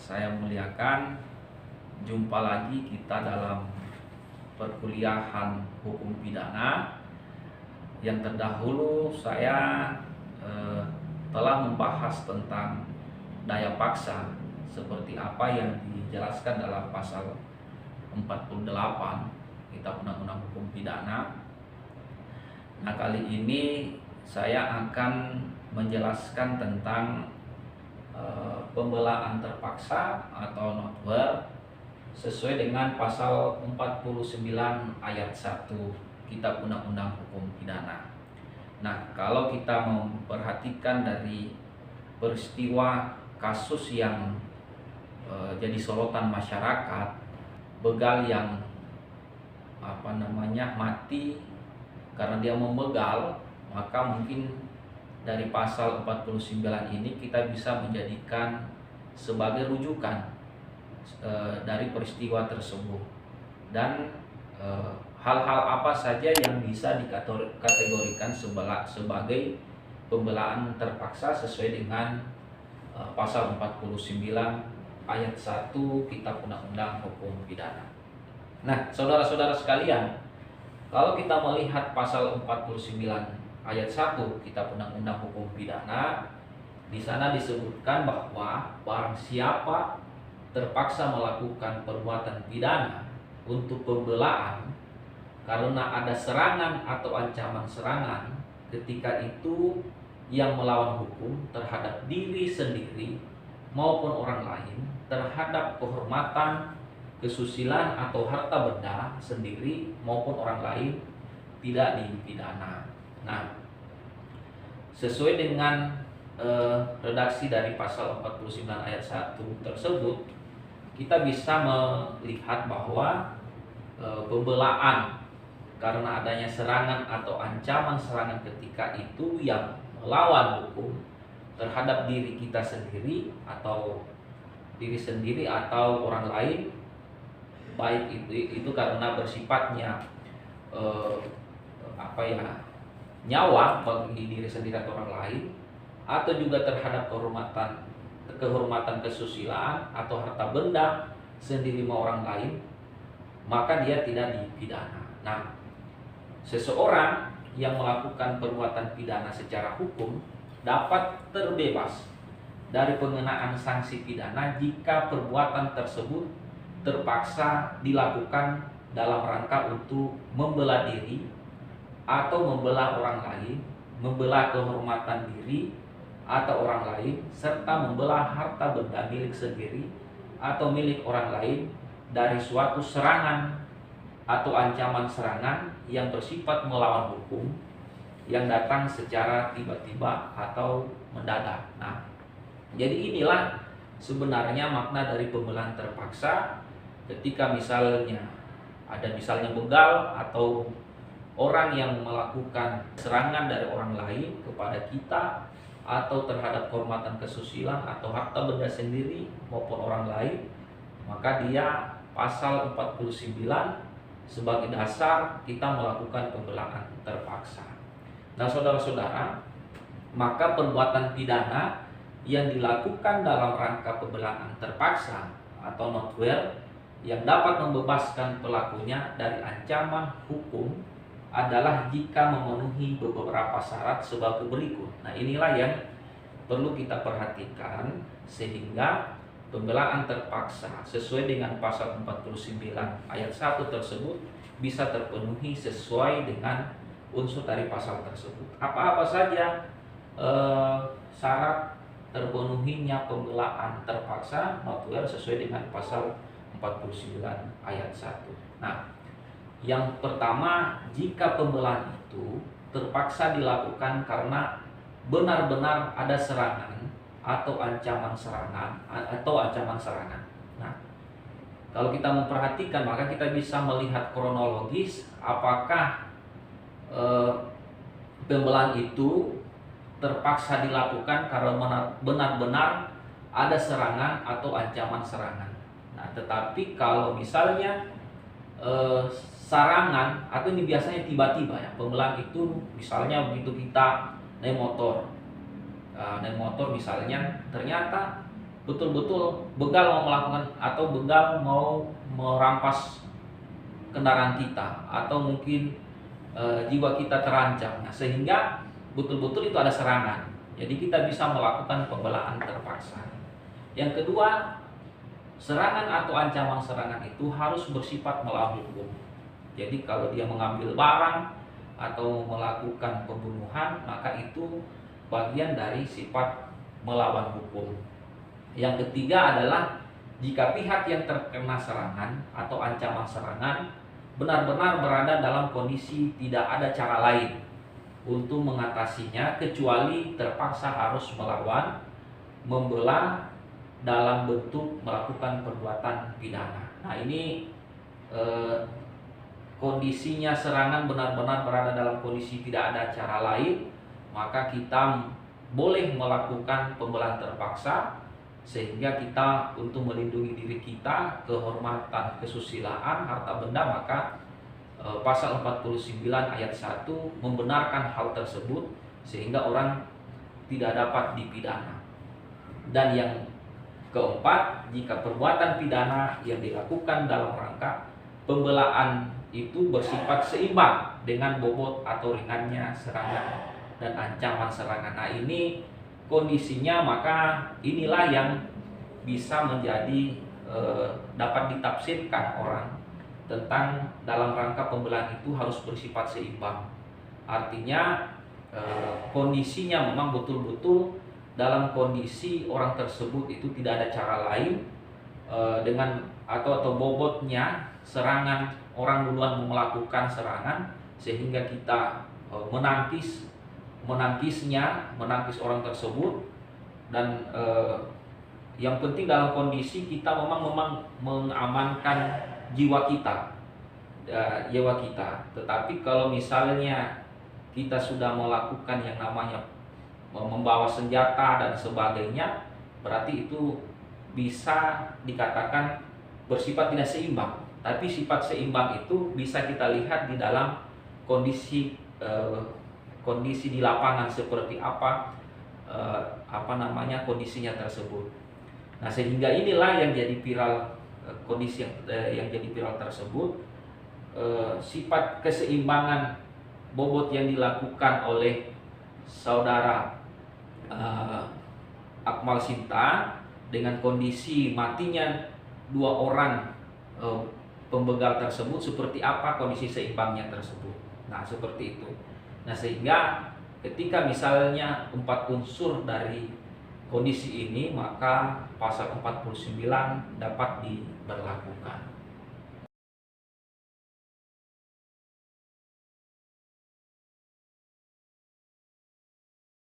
saya muliakan, jumpa lagi kita dalam perkuliahan hukum pidana. Yang terdahulu saya telah membahas tentang daya paksa seperti apa yang dijelaskan dalam pasal 48 Kitab Undang-Undang Hukum Pidana. Nah, kali ini saya akan menjelaskan tentang pembelaan terpaksa atau notware sesuai dengan pasal 49 ayat 1 Kitab Undang-Undang Hukum Pidana. Nah, kalau kita memperhatikan dari peristiwa kasus yang jadi sorotan masyarakat, begal yang mati karena dia membegal, maka mungkin dari pasal 49 ini kita bisa menjadikan sebagai rujukan dari peristiwa tersebut, dan hal-hal apa saja yang bisa dikategorikan sebagai pembelaan terpaksa sesuai dengan pasal 49 ayat 1 Kitab Undang-Undang Hukum Pidana. Nah, saudara-saudara sekalian, kalau kita melihat pasal 49 ayat 1 Kitab Undang-Undang Hukum Pidana, di sana disebutkan bahwa barang siapa terpaksa melakukan perbuatan pidana untuk pembelaan karena ada serangan atau ancaman serangan ketika itu yang melawan hukum terhadap diri sendiri maupun orang lain, terhadap kehormatan, kesusilaan atau harta benda sendiri maupun orang lain, tidak dipidana. Nah, sesuai dengan redaksi dari pasal 49 ayat 1 tersebut, kita bisa melihat bahwa pembelaan karena adanya serangan atau ancaman serangan ketika itu yang melawan hukum terhadap diri kita sendiri atau orang lain, baik itu karena bersifatnya nyawa bagi diri sendiri atau orang lain, atau juga terhadap kehormatan kesusilaan atau harta benda sendiri maupun orang lain, maka dia tidak dipidana. Nah, seseorang yang melakukan perbuatan pidana secara hukum dapat terbebas dari pengenaan sanksi pidana jika perbuatan tersebut terpaksa dilakukan dalam rangka untuk membela diri atau membela orang lain, membela kehormatan diri atau orang lain, serta membela harta benda milik sendiri atau milik orang lain dari suatu serangan atau ancaman serangan yang bersifat melawan hukum yang datang secara tiba-tiba atau mendadak. Nah, jadi inilah sebenarnya makna dari pembelaan terpaksa ketika misalnya begal atau orang yang melakukan serangan dari orang lain kepada kita atau terhadap kehormatan kesusilaan atau harta benda sendiri maupun orang lain, maka dia pasal 49 sebagai dasar kita melakukan pembelaan terpaksa. Nah, saudara-saudara, maka perbuatan pidana yang dilakukan dalam rangka pembelaan terpaksa atau notware yang dapat membebaskan pelakunya dari ancaman hukum adalah jika memenuhi beberapa syarat sebagai berikut. Nah, inilah yang perlu kita perhatikan sehingga pembelaan terpaksa sesuai dengan pasal 49 ayat 1 tersebut bisa terpenuhi sesuai dengan unsur dari pasal tersebut. Apa-apa saja syarat terpenuhinya pembelaan terpaksa notware sesuai dengan pasal 49 ayat 1. Nah, yang pertama, jika pembelaan itu terpaksa dilakukan karena benar-benar ada serangan atau ancaman serangan. Nah, kalau kita memperhatikan, maka kita bisa melihat kronologis apakah pembelaan itu terpaksa dilakukan karena benar-benar ada serangan atau ancaman serangan. Nah, tetapi kalau misalnya sarangan atau ini biasanya tiba-tiba ya, pembelaan itu misalnya begitu kita naik motor misalnya ternyata betul-betul begal mau melakukan atau begal mau merampas kendaraan kita, atau mungkin jiwa kita terancam. Nah, sehingga betul-betul itu ada serangan. Jadi kita bisa melakukan pembelaan terpaksa. Yang kedua, serangan atau ancaman serangan itu harus bersifat melawan hukum. Jadi kalau dia mengambil barang atau melakukan pembunuhan, maka itu bagian dari sifat melawan hukum. Yang ketiga adalah jika pihak yang terkena serangan atau ancaman serangan benar-benar berada dalam kondisi tidak ada cara lain untuk mengatasinya kecuali terpaksa harus melawan, membelah dalam bentuk melakukan perbuatan pidana. Nah, ini kondisinya serangan benar-benar berada dalam kondisi tidak ada cara lain, maka kita boleh melakukan pembelaan terpaksa sehingga kita untuk melindungi diri kita, kehormatan, kesusilaan, harta benda, maka pasal 49 ayat 1 membenarkan hal tersebut sehingga orang tidak dapat dipidana. Dan yang keempat, jika perbuatan pidana yang dilakukan dalam rangka pembelaan itu bersifat seimbang dengan bobot atau ringannya serangan dan ancaman serangan. Nah, ini kondisinya, maka inilah yang bisa menjadi dapat ditafsirkan orang tentang dalam rangka pembelaan itu harus bersifat seimbang. Artinya kondisinya memang betul-betul dalam kondisi orang tersebut itu tidak ada cara lain dengan atau bobotnya serangan, orang duluan melakukan serangan sehingga kita menangkis orang tersebut. Dan yang penting dalam kondisi kita memang mengamankan jiwa kita. Tetapi kalau misalnya kita sudah melakukan yang namanya membawa senjata dan sebagainya, berarti itu bisa dikatakan bersifat tidak seimbang. Tapi sifat seimbang itu bisa kita lihat di dalam kondisi di lapangan seperti apa kondisinya tersebut. Nah, sehingga inilah yang jadi viral, kondisi yang jadi viral tersebut, sifat keseimbangan bobot yang dilakukan oleh saudara Akmal Sinta dengan kondisi matinya dua orang pembegal tersebut, seperti apa kondisi seimbangnya tersebut. Nah, seperti itu. Nah, sehingga ketika misalnya 4 unsur dari kondisi ini, maka pasal 49 dapat diberlakukan.